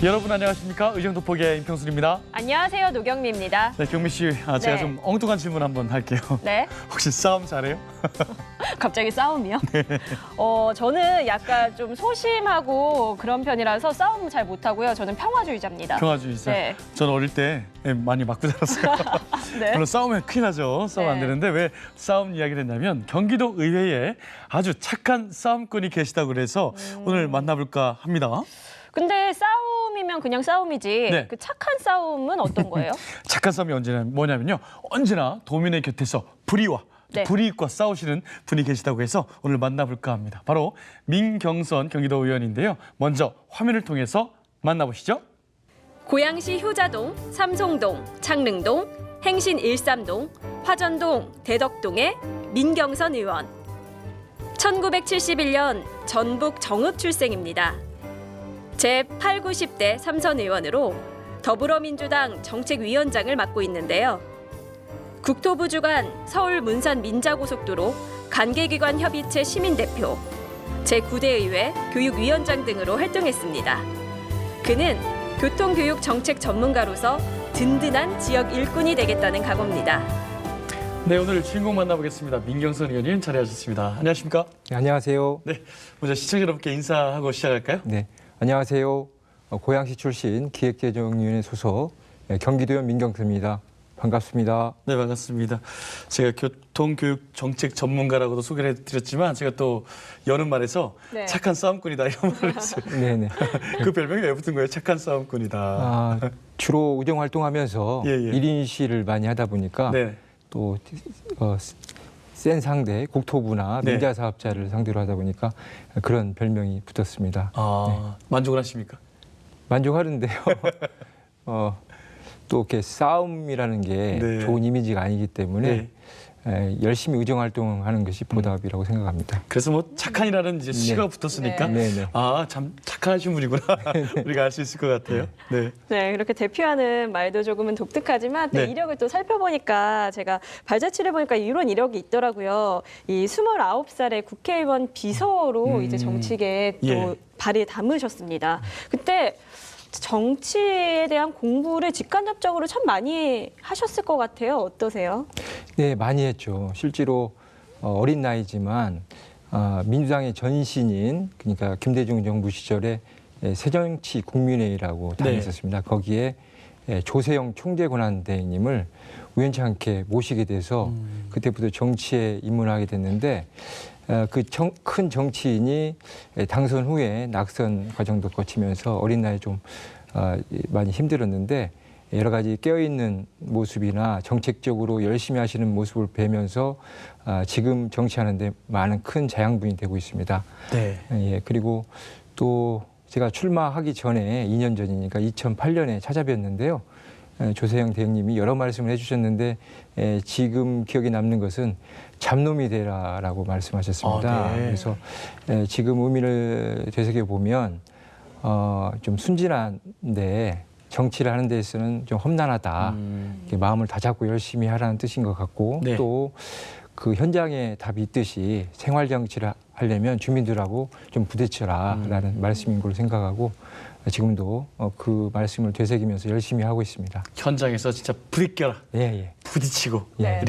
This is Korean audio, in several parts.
여러분 안녕하십니까? 의정도포기의 임평순입니다. 안녕하세요, 노경미입니다. 네, 경미 씨, 제가 좀 엉뚱한 질문 한번 할게요. 네. 혹시 싸움 잘해요? 갑자기 싸움이요? 네. 저는 약간 좀 소심하고 그런 편이라서 싸움 잘 못하고요. 저는 평화주의자입니다. 평화주의자. 네. 저는 어릴 때 많이 맞고 자랐어요. 네. 물론 싸우면 큰일 나죠. 싸우면 안 네. 되는데 왜 싸움 이야기를 했냐면 경기도 의회에 아주 착한 싸움꾼이 계시다고 그래서 오늘 만나볼까 합니다. 근데 싸움이면 그냥 싸움이지 네. 그 착한 싸움은 어떤 거예요? 착한 싸움이 뭐냐면요. 언제나 도민의 곁에서 불의와 네. 불이익과 싸우시는 분이 계시다고 해서 오늘 만나볼까 합니다. 바로 민경선 경기도 의원인데요. 먼저 화면을 통해서 만나보시죠. 고양시 효자동, 삼송동, 창릉동, 행신 일삼동, 화전동, 대덕동의 민경선 의원. 1971년 전북 정읍 출생입니다. 제8, 90대 삼선 의원으로 더불어민주당 정책위원장을 맡고 있는데요. 국토부 주관 서울 문산 민자고속도로 관계기관 협의체 시민대표, 제9대 의회 교육위원장 등으로 활동했습니다. 그는 교통교육 정책 전문가로서 든든한 지역 일꾼이 되겠다는 각오입니다. 네, 오늘 주인공 만나보겠습니다. 민경선 의원님 자리하셨습니다. 안녕하십니까? 네, 안녕하세요. 네, 먼저 시청자 여러분께 인사하고 시작할까요? 네, 안녕하세요. 고양시 출신 기획재정위원회 소속 경기도의원 민경선입니다. 반갑습니다. 네, 반갑습니다. 제가 교통교육 정책 전문가라고도 소개를 해드렸지만 제가 또 여는 말에서 네. 착한 싸움꾼이다 이런 말을 했어요. 네네. 그 별명이 왜 붙은 거예요? 착한 싸움꾼이다. 주로 의정 활동하면서 예, 예. 1인 시를 많이 하다 보니까 네. 또 센 상대, 국토부나 네. 민자 사업자를 상대로 하다 보니까 그런 별명이 붙었습니다. 만족을 하십니까? 만족하는데요. 또 이렇게 싸움이라는 게 네. 좋은 이미지가 아니기 때문에 네. 열심히 의정 활동하는 것이 보답이라고 생각합니다. 그래서 뭐 착한이라는 이제 시가 붙었으니까 네. 참 착하신 분이구나 우리가 알 수 있을 것 같아요. 네. 네, 그렇게 대표하는 말도 조금은 독특하지만 또 네. 이력을 또 살펴보니까 제가 발자취를 보니까 이런 이력이 있더라고요. 이 29살에 국회의원 비서로 이제 정치계에 또 예. 발을 담으셨습니다. 그때 정치에 대한 공부를 직간접적으로 참 많이 하셨을 것 같아요. 어떠세요? 네, 많이 했죠. 실제로 어린 나이지만 민주당의 전신인 그러니까 김대중 정부 시절에 새정치 국민회의라고 다녔었습니다. 거기에 조세영 총재권한대행님을 우연찮게 모시게 돼서 그때부터 정치에 입문하게 됐는데 그 큰 정치인이 당선 후에 낙선 과정도 거치면서 어린 나이에 좀 많이 힘들었는데 여러 가지 깨어있는 모습이나 정책적으로 열심히 하시는 모습을 뵈면서 지금 정치하는데 많은 큰 자양분이 되고 있습니다. 네. 예, 그리고 또 제가 출마하기 전에 2년 전이니까 2008년에 찾아뵀는데요. 조세영 대행님이 여러 말씀을 해주셨는데 지금 기억에 남는 것은 잡놈이 되라라고 말씀하셨습니다. 네. 그래서 지금 의미를 되새겨 보면 좀 순진한데 정치를 하는 데 있어서는 좀 험난하다. 이렇게 마음을 다잡고 열심히 하라는 뜻인 것 같고 네. 또 그 현장에 답이 있듯이 생활 정치를 하려면 주민들하고 좀 부대쳐라라는 말씀인 걸로 생각하고 지금도 그 말씀을 되새기면서 열심히 하고 있습니다. 현장에서 진짜 부딪혀라. 예. 부딪히고 네.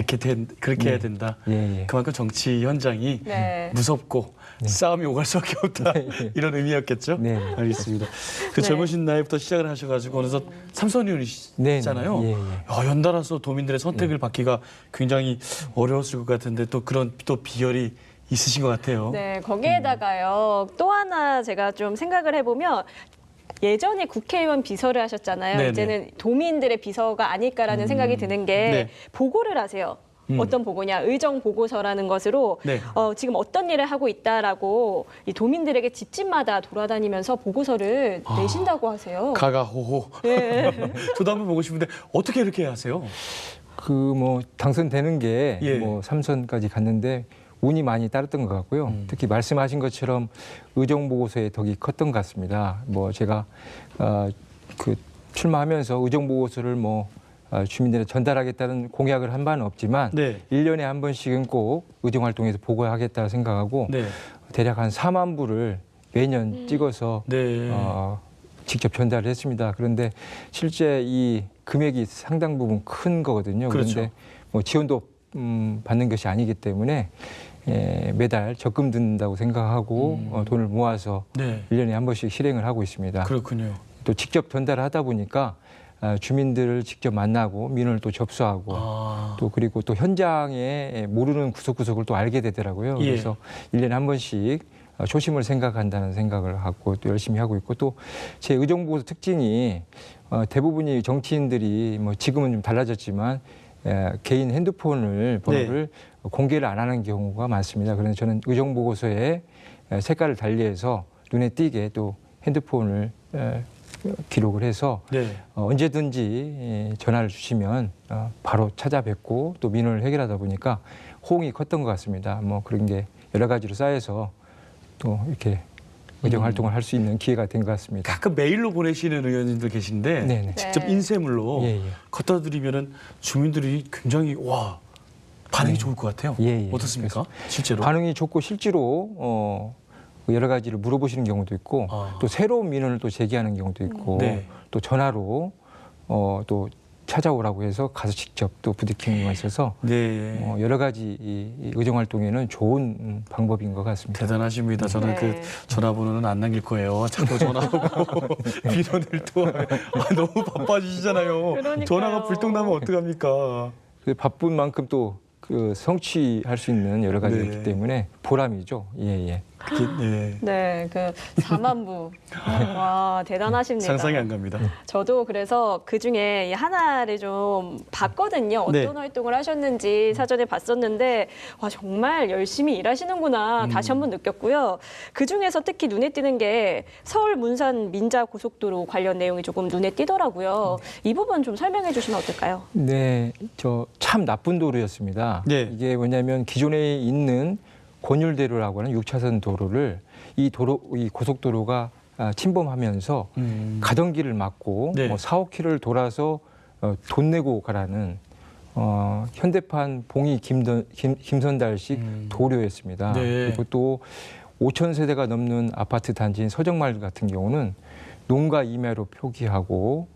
그렇게 해야 된다. 예. 그만큼 정치 현장이 네. 무섭고 싸움이 오갈 수밖에 없다. 네. 이런 의미였겠죠? 네. 알겠습니다. 그 네. 젊으신 나이부터 시작을 하셔가지고 어느덧 삼선 의원이시잖아요. 예. 연달아서 도민들의 선택을 받기가 굉장히 어려웠을 것 같은데 또 그런 또 비열이 있으신 것 같아요. 네, 거기에다가요. 또 하나 제가 좀 생각을 해보면 예전에 국회의원 비서를 하셨잖아요. 네네. 이제는 도민들의 비서가 아닐까라는 생각이 드는 게 네. 보고를 하세요. 어떤 보고냐? 의정 보고서라는 것으로 네. 지금 어떤 일을 하고 있다라고 이 도민들에게 집집마다 돌아다니면서 보고서를 내신다고 하세요. 가가호호. 네. 저도 한번 보고 싶은데 어떻게 이렇게 하세요? 그 뭐 당선되는 게 예. 뭐 3선까지 갔는데 운이 많이 따랐던 것 같고요. 특히 말씀하신 것처럼 의정 보고서의 덕이 컸던 것 같습니다. 뭐 제가 그 출마하면서 의정 보고서를 뭐 주민들에 전달하겠다는 공약을 한 바는 없지만 네. 1년에 한 번씩은 꼭 의정활동에서 보고하겠다 생각하고 네. 대략 한 4만 부를 매년 찍어서 네. 직접 전달을 했습니다. 그런데 실제 이 금액이 상당 부분 큰 거거든요. 그렇죠. 그런데 뭐 지원도 받는 것이 아니기 때문에 매달 적금 든다고 생각하고 돈을 모아서 네. 1년에 한 번씩 실행을 하고 있습니다. 그렇군요. 또 직접 전달을 하다 보니까 주민들을 직접 만나고 민원을 또 접수하고 또 그리고 또 현장에 모르는 구석구석을 또 알게 되더라고요. 예. 그래서 1년에 한 번씩 초심을 생각한다는 생각을 갖고 또 열심히 하고 있고 또 제 의정부고소 특징이 대부분이 정치인들이 뭐 지금은 좀 달라졌지만 개인 핸드폰을 번호를 공개를 안 하는 경우가 많습니다. 그래서 저는 의정부고소에 색깔을 달리해서 눈에 띄게 또 핸드폰을 기록을 해서 네. 언제든지 전화를 주시면 바로 찾아뵙고 또 민원을 해결하다 보니까 호응이 컸던 것 같습니다. 뭐 그런 게 여러 가지로 쌓여서 또 이렇게 의정 활동을 할 수 있는 기회가 된 것 같습니다. 가끔 메일로 보내시는 의원님들 계신데 네네. 직접 네. 인쇄물로 예, 예. 갖다 드리면은 주민들이 굉장히 와 반응이 좋을 것 같아요. 예, 예. 어떻습니까? 실제로? 반응이 좋고 실제로 여러 가지를 물어보시는 경우도 있고 또 새로운 민원을 또 제기하는 경우도 있고 네. 또 전화로 또 찾아오라고 해서 가서 직접 또 부딪히는 경우가 있어서 네. 여러 가지 이 의정 활동에는 좋은 방법인 것 같습니다. 대단하십니다. 저는 네. 그 전화번호는 안 남길 거예요. 자꾸 전화하고 민원을 또 너무 바빠지시잖아요. 그러니까요. 전화가 불똥 나면 어떡합니까? 그 바쁜 만큼 또 그 성취할 수 있는 여러 가지가 네. 있기 때문에 보람이죠. 예, 예. 그게 네. 네, 그 4만 부. 와, 대단하십니다. 상상이 안 갑니다. 저도 그래서 그 중에 하나를 좀 봤거든요. 어떤 네. 활동을 하셨는지 사전에 봤었는데, 와, 정말 열심히 일하시는구나 다시 한번 느꼈고요. 그 중에서 특히 눈에 띄는 게 서울 문산 민자 고속도로 관련 내용이 조금 눈에 띄더라고요. 이 부분 좀 설명해 주시면 어떨까요? 네, 저 참 나쁜 도로였습니다. 네. 이게 뭐냐면 기존에 있는 권율대로라고 하는 6차선 도로를 이 고속도로가 침범하면서 가던 길을 막고 네. 4, 5km를 돌아서 돈 내고 가라는 현대판 봉이 김선달식 도로였습니다. 네. 그리고 또 5천 세대가 넘는 아파트 단지인 서정마을 같은 경우는 농가 임야로 표기하고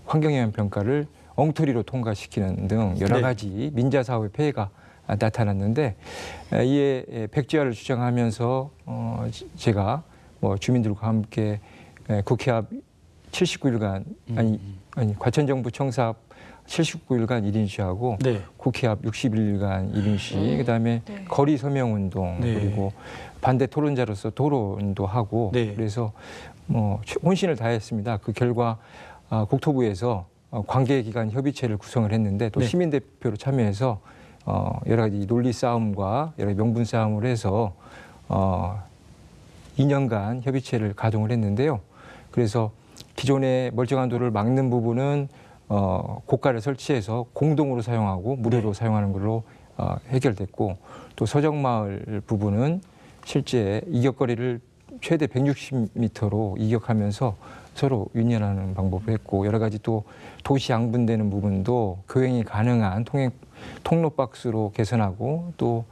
환경영향 평가를 엉터리로 통과시키는 등 여러 네. 가지 민자 사업의 폐해가 나타났는데 이에 백지화를 주장하면서 제가 뭐 주민들과 함께 국회 앞 79일간 아니 과천정부 청사 앞 79일간 1인 시하고 네. 국회 앞 61일간 1인 시 그다음에 네. 거리 서명 운동 네. 그리고 반대 토론자로서 토론도 하고 네. 그래서 뭐 혼신을 다했습니다. 그 결과 국토부에서 관계기관 협의체를 구성을 했는데 또 네. 시민대표로 참여해서 여러 가지 논리 싸움과 여러 명분 싸움을 해서 2년간 협의체를 가동을 했는데요. 그래서 기존의 멀쩡한 도로를 막는 부분은 고가를 설치해서 공동으로 사용하고 무료로 사용하는 걸로 해결됐고 또 서정마을 부분은 실제 이격거리를 최대 160m로 이격하면서 서로 유인하는 방법을 했고 여러 가지 또 도시 양분되는 부분도 교행이 가능한 통로 박스로 개선하고 또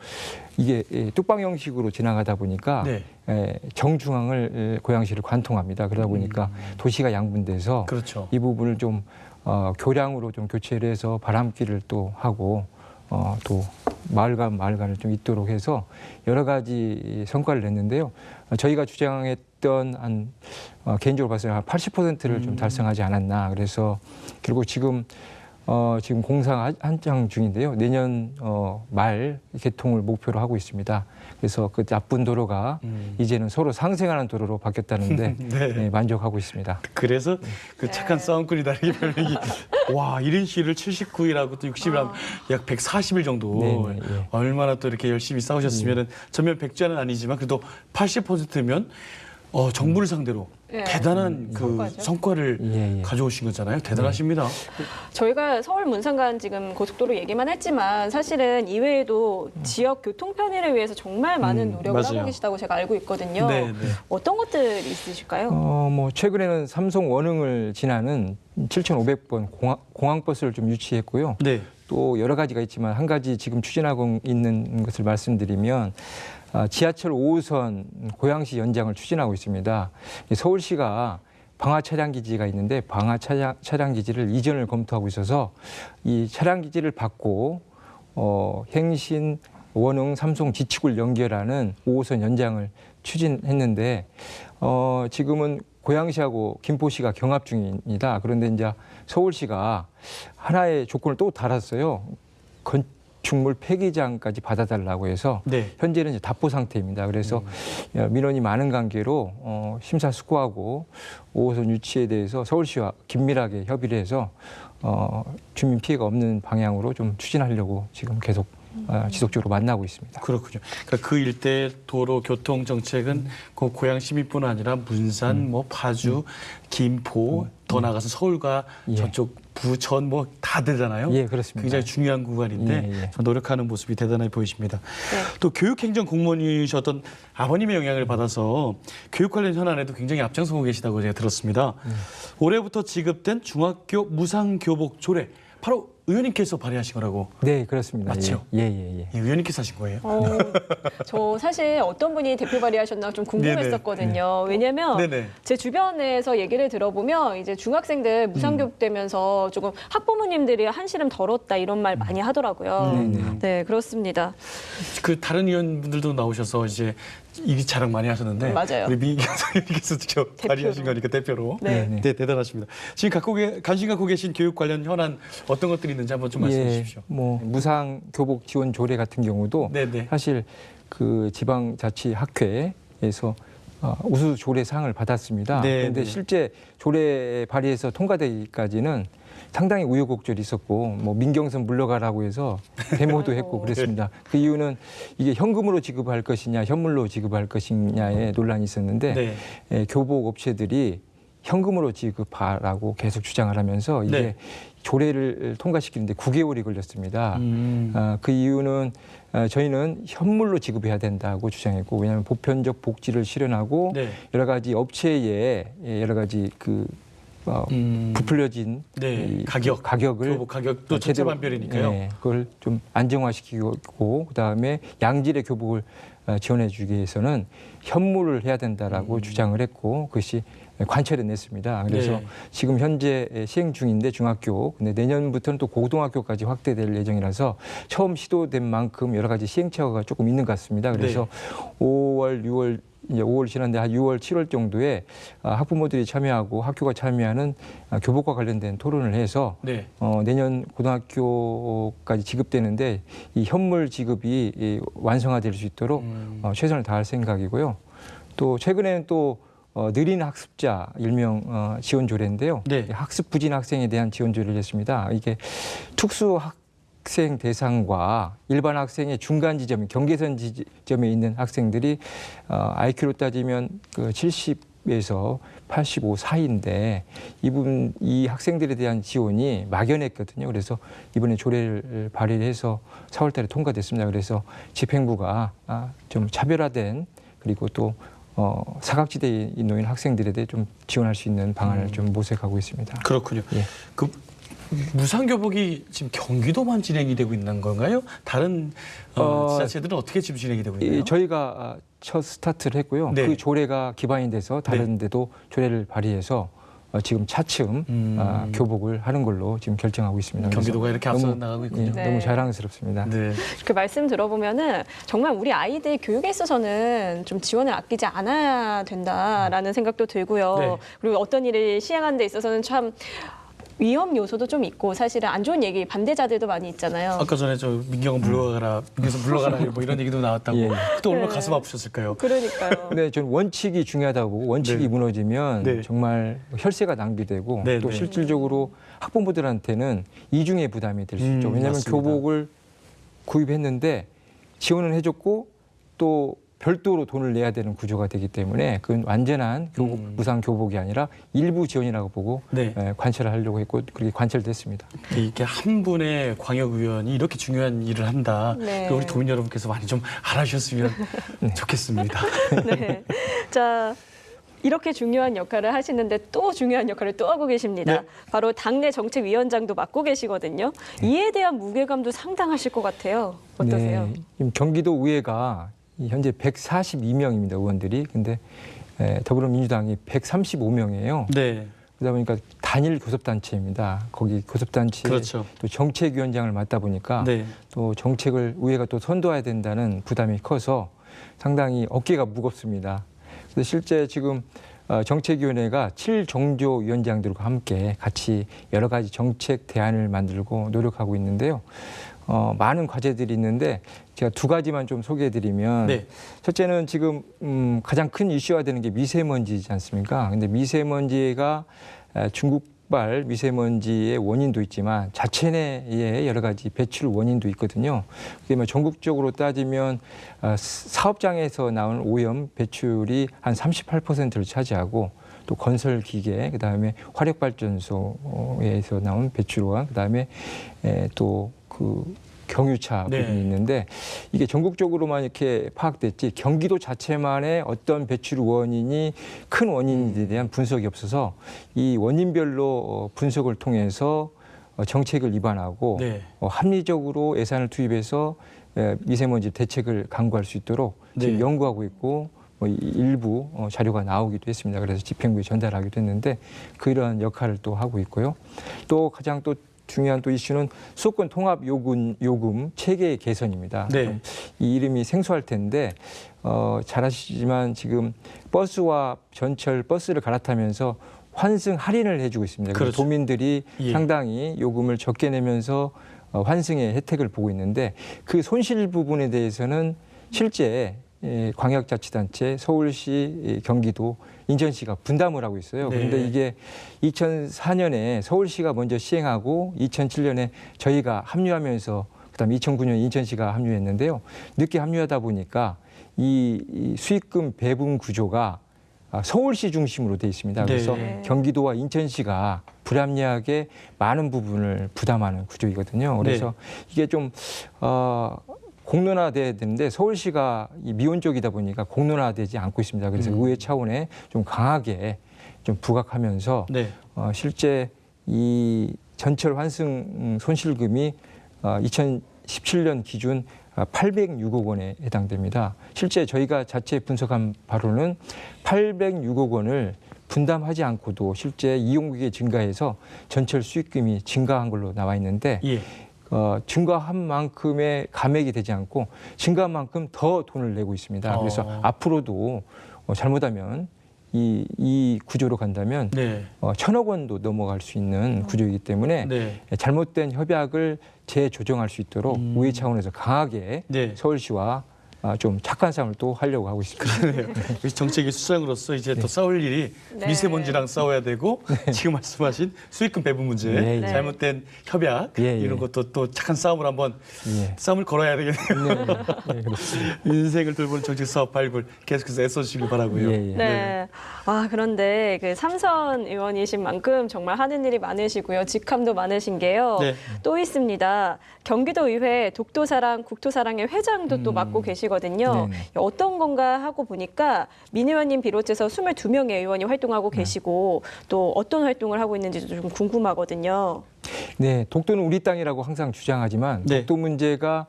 이게 뚝방 형식으로 지나가다 보니까 네. 정중앙을 고양시를 관통합니다. 그러다 보니까 도시가 양분돼서 그렇죠. 이 부분을 좀 교량으로 좀 교체를 해서 바람길을 또 하고 또 마을간을 좀 잇도록 해서 여러 가지 성과를 냈는데요. 저희가 주장했던 한 개인적으로 봤을 때 한 80%를 좀 달성하지 않았나. 그래서 결국 지금 공사 한창 중인데요. 내년 말 개통을 목표로 하고 있습니다. 그래서 그 나쁜 도로가 이제는 서로 상생하는 도로로 바뀌었다는데 네. 네, 만족하고 있습니다. 그래서 그 착한 싸움꾼이 다르게 별명이 와 1인 시를 79일하고 또 60일 약 140일 정도 네, 네, 예. 얼마나 또 이렇게 열심히 싸우셨으면은 전면 백지화는 아니지만 그래도 80%면 정부를 상대로 네. 대단한 그 성과죠. 성과를 예, 예. 가져오신 거잖아요. 대단하십니다. 저희가 서울 문산간 지금 고속도로 얘기만 했지만 사실은 이외에도 지역 교통 편의를 위해서 정말 많은 노력을 맞아요. 하고 계시다고 제가 알고 있거든요. 네, 네. 어떤 것들이 있으실까요? 뭐 최근에는 삼성 원흥을 지나는 7,500번 공항버스를 좀 유치했고요. 네. 또 여러 가지가 있지만 한 가지 지금 추진하고 있는 것을 말씀드리면 지하철 5호선 고양시 연장을 추진하고 있습니다. 서울시가 방화 차량 기지가 있는데 방화 차량 기지를 이전을 검토하고 있어서 이 차량 기지를 받고 행신, 원흥, 삼송, 지축을 연결하는 5호선 연장을 추진했는데 지금은 고양시하고 김포시가 경합 중입니다. 그런데 이제 서울시가 하나의 조건을 또 달았어요. 건축물 폐기장까지 받아달라고 해서 네. 현재는 이제 답보 상태입니다. 그래서 민원이 많은 관계로 심사숙고하고 5호선 유치에 대해서 서울시와 긴밀하게 협의를 해서 주민 피해가 없는 방향으로 좀 추진하려고 지금 계속 지속적으로 만나고 있습니다. 그렇군요. 그러니까 그 일대 도로 교통 정책은 그 고양시민뿐 아니라 문산, 뭐 파주, 김포, 더 나가서 서울과 예. 저쪽 부천 뭐 다 되잖아요. 예, 그렇습니다. 굉장히 중요한 구간인데 예, 예. 노력하는 모습이 대단해 보이십니다. 네. 또 교육행정 공무원이셨던 아버님의 영향을 받아서 교육 관련 현안에도 굉장히 앞장서고 계시다고 제가 들었습니다. 올해부터 지급된 중학교 무상교복 조례 바로 의원님께서 발의하신 거라고. 네, 그렇습니다. 맞죠? 예. 예, 의원님께서 하신 거예요. 저 사실 어떤 분이 대표 발의하셨나 좀 궁금했었거든요. 왜냐면 네네. 제 주변에서 얘기를 들어보면 이제 중학생들 무상교육 되면서 조금 학부모님들이 한시름 덜었다 이런 말 많이 하더라고요. 네, 그렇습니다. 그 다른 의원분들도 나오셔서 이제 이 자랑 많이 하셨는데 맞아요. 우리 민경선 의원님께서 직접 대표로. 발의하신 거니까 대표로 네. 네, 대단하십니다. 지금 관심 갖고 계신 교육 관련 현안 어떤 것들이 있는지 한번 좀 말씀해 주십시오. 뭐 무상 교복 지원 조례 같은 경우도 네네. 사실 그 지방자치학회에서 우수 조례상을 받았습니다. 네, 그런데 네. 실제 조례 발의해서 통과되기까지는 상당히 우여곡절이 있었고 뭐 민경선 물러가라고 해서 데모도 했고 그랬습니다. 그 이유는 이게 현금으로 지급할 것이냐 현물로 지급할 것이냐에 논란이 있었는데 네. 교복 업체들이 현금으로 지급하라고 계속 주장을 하면서 이게 네. 조례를 통과시키는데 9개월이 걸렸습니다. 그 이유는 저희는 현물로 지급해야 된다고 주장했고 왜냐하면 보편적 복지를 실현하고 네. 여러 가지 업체에 여러 가지 그 부풀려진 네. 이 가격을 교복 교복 가격도 천차만별이니까요. 네, 그걸 좀 안정화시키고 그다음에 양질의 교복을 지원해 주기 위해서는 현물을 해야 된다라고 주장을 했고 그것이 관철을 냈습니다. 그래서 네. 지금 현재 시행 중인데 중학교, 근데 내년부터는 또 고등학교까지 확대될 예정이라서 처음 시도된 만큼 여러 가지 시행착오가 조금 있는 것 같습니다. 그래서 5월, 6월 이제 5월 지났는데 한 6월, 7월 정도에 학부모들이 참여하고 학교가 참여하는 교복과 관련된 토론을 해서 네. 내년 고등학교까지 지급되는데 이 현물 지급이 완성화될 수 있도록 최선을 다할 생각이고요. 또 최근에는 또 느린 학습자 일명 지원 조례인데요. 네. 학습 부진 학생에 대한 지원 조례를 했습니다. 이게 특수 학생 대상과 일반 학생의 중간 지점, 경계선 지점에 있는 학생들이 IQ로 따지면 그 70에서 85 사이인데 이 학생들에 대한 지원이 막연했거든요. 그래서 이번에 조례를 발의해서 4월달에 통과됐습니다. 그래서 집행부가 좀 차별화된 그리고 또 사각지대에 놓인 학생들에 대해 좀 지원할 수 있는 방안을 좀 모색하고 있습니다. 그렇군요. 예. 그 무상교복이 지금 경기도만 진행이 되고 있는 건가요? 다른 지자체들은 어떻게 지금 진행이 되고 있나요? 저희가 첫 스타트를 했고요. 네. 그 조례가 기반이 돼서 다른 데도 조례를 발의해서 지금 차츰 교복을 하는 걸로 지금 결정하고 있습니다. 경기도가 이렇게 앞서 너무, 나가고 있군요. 네. 너무 자랑스럽습니다. 네. 그 말씀 들어보면은 정말 우리 아이들 교육에 있어서는 좀 지원을 아끼지 않아야 된다라는 생각도 들고요. 네. 그리고 어떤 일을 시행하는 데 있어서는 참 위험 요소도 좀 있고 사실은 안 좋은 얘기 반대자들도 많이 있잖아요. 아까 전에 저 민경은 물러가라, 민경선 물러가라 뭐 이런 얘기도 나왔다고. 예. 그때 얼마나 네. 가슴 아프셨을까요? 그러니까요. 근데 저는 원칙이 중요하다고 보고 원칙이 네. 무너지면 네. 정말 혈세가 낭비되고 네, 또 네. 실질적으로 학부모들한테는 이중의 부담이 될 수 있죠. 왜냐하면 맞습니다. 교복을 구입했는데 지원을 해줬고 또 별도로 돈을 내야 되는 구조가 되기 때문에 그건 완전한 교복, 무상 교복이 아니라 일부 지원이라고 보고 네. 관철을 하려고 했고 그렇게 관철됐습니다. 이게 한 분의 광역의원이 이렇게 중요한 일을 한다. 네. 우리 도민 여러분께서 많이 좀 알아주셨으면 좋겠습니다. 네. 자. 이렇게 중요한 역할을 하시는데 또 중요한 역할을 또 하고 계십니다. 네. 바로 당내 정책위원장도 맡고 계시거든요. 이에 대한 무게감도 상당하실 것 같아요. 어떠세요? 네, 지금 경기도 의회가 현재 142명입니다. 의원들이. 근데 더불어민주당이 135명이에요. 네. 그러다 보니까 단일 교섭단체입니다. 거기 교섭단체 그렇죠. 또 정책위원장을 맡다 보니까 네. 또 정책을 의회가 또 선도해야 된다는 부담이 커서 상당히 어깨가 무겁습니다. 그래서 실제 지금 정책위원회가 7정조위원장들과 함께 같이 여러 가지 정책 대안을 만들고 노력하고 있는데요. 많은 과제들이 있는데 제가 두 가지만 좀 소개해드리면 네. 첫째는 지금 가장 큰 이슈화 되는 게 미세먼지지 않습니까? 근데 미세먼지가 중국발 미세먼지의 원인도 있지만 자체 내에 여러 가지 배출 원인도 있거든요. 그다음에 전국적으로 따지면 사업장에서 나오는 오염 배출이 한 38%를 차지하고 또 건설 기계, 그다음에 화력 발전소에서 나온 배출과 그다음에 또 그 경유차 네. 부분이 있는데 이게 전국적으로만 이렇게 파악됐지 경기도 자체만의 어떤 배출 원인이 큰 원인에 대한 분석이 없어서 이 원인별로 분석을 통해서 정책을 입안하고 네. 합리적으로 예산을 투입해서 미세먼지 대책을 강구할 수 있도록 지금 네. 연구하고 있고 일부 자료가 나오기도 했습니다. 그래서 집행부에 전달하기도 했는데 그러한 역할을 또 하고 있고요. 또 가장 또 중요한 또 이슈는 수도권 통합 요금 체계 개선입니다. 네. 이 이름이 생소할 텐데 잘 아시지만 지금 버스와 전철 버스를 갈아타면서 환승 할인을 해주고 있습니다. 그래서 그렇죠. 도민들이 예. 상당히 요금을 적게 내면서 환승의 혜택을 보고 있는데 그 손실 부분에 대해서는 실제 광역자치단체, 서울시, 경기도, 인천시가 분담을 하고 있어요. 네. 그런데 이게 2004년에 서울시가 먼저 시행하고 2007년에 저희가 합류하면서 그다음에 2009년 인천시가 합류했는데요. 늦게 합류하다 보니까 이 수익금 배분 구조가 서울시 중심으로 돼 있습니다. 그래서 네. 경기도와 인천시가 불합리하게 많은 부분을 부담하는 구조이거든요. 그래서 이게 좀 공론화돼야 되는데 서울시가 미온적이다 보니까 공론화되지 않고 있습니다. 그래서 의회 차원에 좀 강하게 좀 부각하면서 네. 실제 이 전철 환승 손실금이 2017년 기준 806억 원에 해당됩니다. 실제 저희가 자체 분석한 바로는 806억 원을 분담하지 않고도 실제 이용객이 증가해서 전철 수익금이 증가한 걸로 나와 있는데 예. 증가한 만큼의 감액이 되지 않고 증가한 만큼 더 돈을 내고 있습니다. 그래서 앞으로도 잘못하면 이 구조로 간다면 네. 1,000억 원도 넘어갈 수 있는 구조이기 때문에 네. 잘못된 협약을 재조정할 수 있도록 의회 차원에서 강하게 네. 서울시와 좀 착한 싸움을 또 하려고 하고 있습니다. 정책위 수장으로서 이제 또 싸울 일이 네. 미세먼지랑 싸워야 되고 지금 말씀하신 수익금 배분 문제, 예, 예. 잘못된 협약 예, 예. 이런 것도 또 착한 싸움을 한번 예. 싸움을 걸어야 되겠네요. 네, 그렇습니다. 인생을 돌보는 정책 사업 발굴 계속해서 애써주시길 바라고요. 예, 예. 네. 그런데 그 삼선 의원이신 만큼 정말 하는 일이 많으시고요. 직함도 많으신 게요. 네. 또 있습니다. 경기도의회 독도사랑 국토사랑의 회장도 또 맡고 계시거든요. 네네. 어떤 건가 하고 보니까 민 의원님 비롯해서 22명의 의원이 활동하고 계시고 또 어떤 활동을 하고 있는지도 좀 궁금하거든요. 네, 독도는 우리 땅이라고 항상 주장하지만 네. 독도 문제가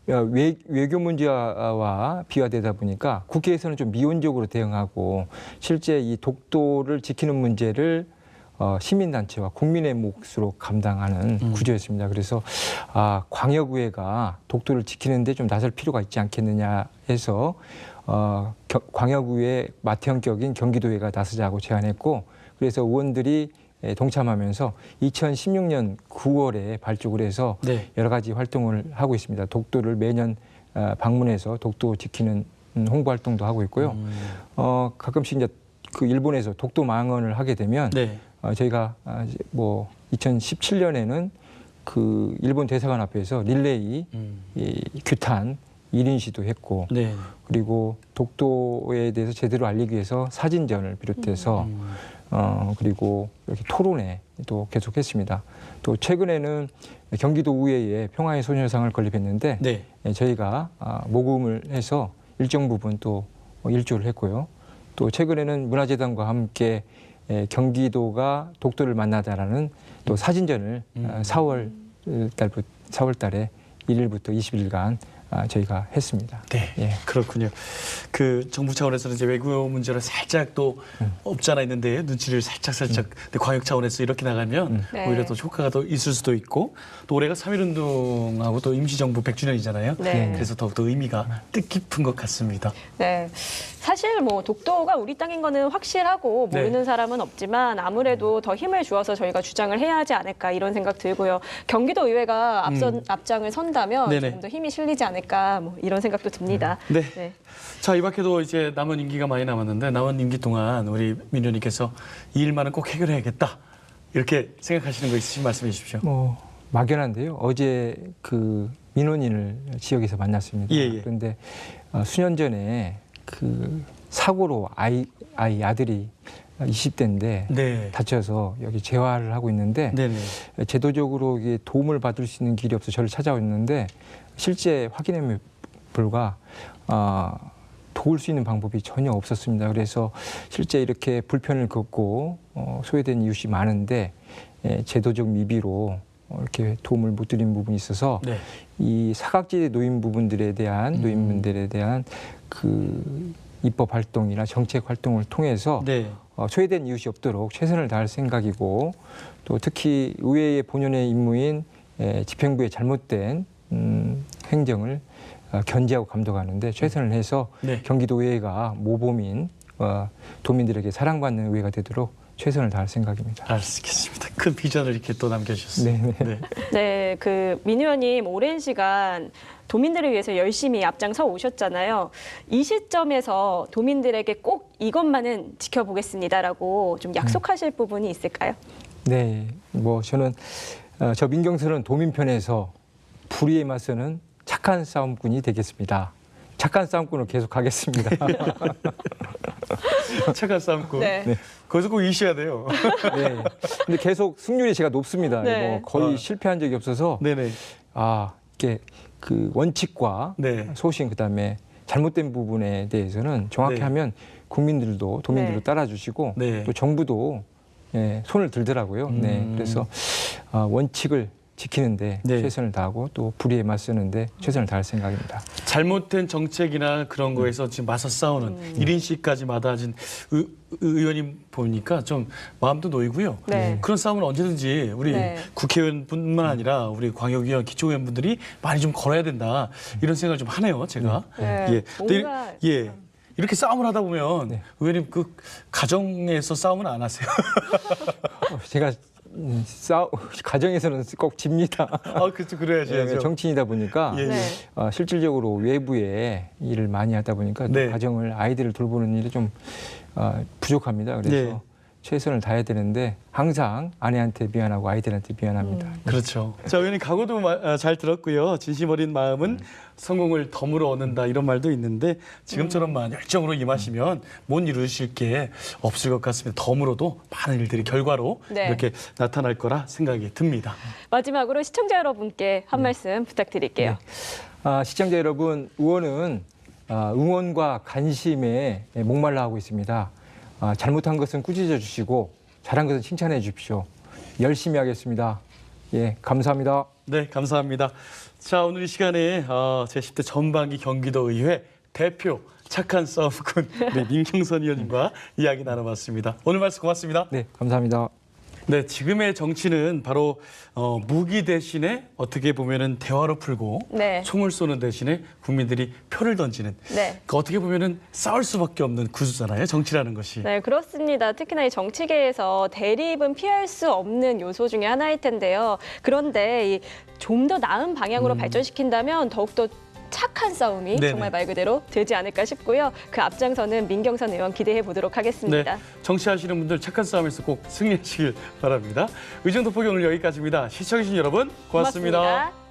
외교 문제와 비화되다 보니까 국회에서는 좀 미온적으로 대응하고 실제 이 독도를 지키는 문제를 시민단체와 국민의 몫으로 감당하는 구조였습니다. 그래서 광역의회가 독도를 지키는데 좀 나설 필요가 있지 않겠느냐 해서 광역의회 맏형격인 경기도의회가 나서자고 제안했고 그래서 의원들이 동참하면서 2016년 9월에 발족을 해서 네. 여러 가지 활동을 하고 있습니다. 독도를 매년 방문해서 독도 지키는 홍보 활동도 하고 있고요. 가끔씩 이제 그 일본에서 독도 망언을 하게 되면 네. 저희가 2017년에는 그 일본 대사관 앞에서 릴레이 규탄 1인 시도 했고 네. 그리고 독도에 대해서 제대로 알리기 위해서 사진전을 비롯해서 그리고 이렇게 토론회 또 계속했습니다. 또 최근에는 경기도 의회에 평화의 소녀상을 건립했는데 네. 저희가 모금을 해서 일정 부분 또 일조를 했고요. 또 최근에는 문화재단과 함께 경기도가 독도를 만나다라는 또 사진전을 4월 달에 1일부터 20일간 저희가 했습니다. 네, 예. 그렇군요. 그 정부 차원에서는 이제 외교 문제를 살짝 또 없지 않아 있는데 눈치를 살짝 근데 광역 차원에서 이렇게 나가면 네. 오히려 또 효과가 더 있을 수도 있고 또 올해가 3.1운동하고 또 임시정부 100주년이잖아요. 네. 그래서 더욱더 의미가 뜻깊은 것 같습니다. 네. 사실 뭐 독도가 우리 땅인 거는 확실하고 모르는 네. 사람은 없지만 아무래도 더 힘을 주어서 저희가 주장을 해야 하지 않을까 이런 생각 들고요. 경기도 의회가 앞장을 선다면 네네. 조금 더 힘이 실리지 않을까 뭐 이런 생각도 듭니다. 네. 네. 자, 이 밖에도 이제 남은 임기가 많이 남았는데 남은 임기 동안 우리 민 의원님께서 이 일만은 꼭 해결해야겠다. 이렇게 생각하시는 거 있으시면 말씀해 주십시오. 뭐 막연한데요. 어제 그 민원인을 지역에서 만났습니다. 예, 예. 그런데 수년 전에 그 사고로 아들이 20대인데 네. 다쳐서 여기 재활을 하고 있는데 네네. 제도적으로 이게 도움을 받을 수 있는 길이 없어 저를 찾아왔는데 실제 확인해 불과 도울 수 있는 방법이 전혀 없었습니다. 그래서 실제 이렇게 불편을 겪고 소외된 이웃이 많은데 제도적 미비로 이렇게 도움을 못 드린 부분이 있어서 네. 이 사각지대 노인분들에 대한 노인분들에 대한 그 입법 활동이나 정책 활동을 통해서 네. 소외된 이웃이 없도록 최선을 다할 생각이고 또 특히 의회의 본연의 임무인 집행부의 잘못된 행정을 견제하고 감독하는데 최선을 해서 네. 경기도의회가 모범인 도민들에게 사랑받는 의회가 되도록 최선을 다할 생각입니다. 알겠습니다. 큰 비전을 이렇게 또 남겨주셨어요. 네. 네. 네, 그 민 의원님 오랜 시간 도민들을 위해서 열심히 앞장서 오셨잖아요. 이 시점에서 도민들에게 꼭 이것만은 지켜보겠습니다라고 좀 약속하실 부분이 있을까요? 네, 뭐 저는 저 민경선은 도민 편에서 불의에 맞서는 착한 싸움꾼이 되겠습니다. 착한 싸움꾼을 계속 하겠습니다. 착한 싸움꾼. 네. 거기서 꼭 이셔야 돼요. 네. 근데 계속 승률이 제가 높습니다. 네. 뭐 거의 실패한 적이 없어서 네네. 이게 그 원칙과 네. 소신 그다음에 잘못된 부분에 대해서는 정확히 네. 하면 국민들도 도민들도 네. 따라주시고 네. 또 정부도 손을 들더라고요. 네. 그래서 원칙을 지키는데 네. 최선을 다하고 또 불의에 맞서는데 최선을 다할 생각입니다. 잘못된 정책이나 그런 거에서 지금 맞서 싸우는 1인씩까지 마다하신 의원님 보니까 좀 마음도 놓이고요. 네. 그런 싸움은 언제든지 우리 네. 국회의원뿐만 아니라 우리 광역의원, 기초의원분들이 많이 좀 걸어야 된다. 이런 생각을 좀 하네요, 제가. 네. 예. 근데 뭔가 예. 이렇게 싸움을 하다 보면 네. 의원님 그 가정에서 싸움은 안 하세요? 제가 가정에서는 꼭 집니다. 아, 그렇죠. 그래야죠. 예, 정치인이다 보니까 예, 예. 네. 실질적으로 외부에 일을 많이 하다 보니까 또 네. 가정을 아이들을 돌보는 일이 좀 부족합니다. 그래서 네. 최선을 다해야 되는데 항상 아내한테 미안하고 아이들한테 미안합니다. 그렇죠. 자, 의원님 각오도 잘 들었고요. 진심 어린 마음은 성공을 덤으로 얻는다 이런 말도 있는데 지금처럼만 열정으로 임하시면 못 이루실 게 없을 것 같습니다. 덤으로도 많은 일들이 결과로 네. 이렇게 나타날 거라 생각이 듭니다. 마지막으로 시청자 여러분께 한 말씀 부탁드릴게요. 시청자 여러분, 의원은 응원과 관심에 목말라 하고 있습니다. 잘못한 것은 꾸짖어 주시고 잘한 것은 칭찬해 주십시오. 열심히 하겠습니다. 예, 감사합니다. 네, 감사합니다. 자, 오늘 이 시간에 제10대 전반기 경기도의회 대표 착한 싸움꾼 민경선 의원님과 이야기 나눠봤습니다. 오늘 말씀 고맙습니다. 네, 감사합니다. 네, 지금의 정치는 바로 무기 대신에 어떻게 보면은 대화로 풀고 네. 총을 쏘는 대신에 국민들이 표를 던지는 네. 그 어떻게 보면은 싸울 수밖에 없는 구조잖아요. 정치라는 것이. 네, 그렇습니다. 특히나 이 정치계에서 대립은 피할 수 없는 요소 중에 하나일 텐데요. 그런데 좀 더 나은 방향으로 발전시킨다면 더욱더 착한 싸움이 네네. 정말 말 그대로 되지 않을까 싶고요. 그 앞장서는 민경선 의원 기대해 보도록 하겠습니다. 네, 정치하시는 분들 착한 싸움에서 꼭 승리하시길 바랍니다. 의정도포기 오늘 여기까지입니다. 시청해주신 여러분 고맙습니다. 고맙습니다.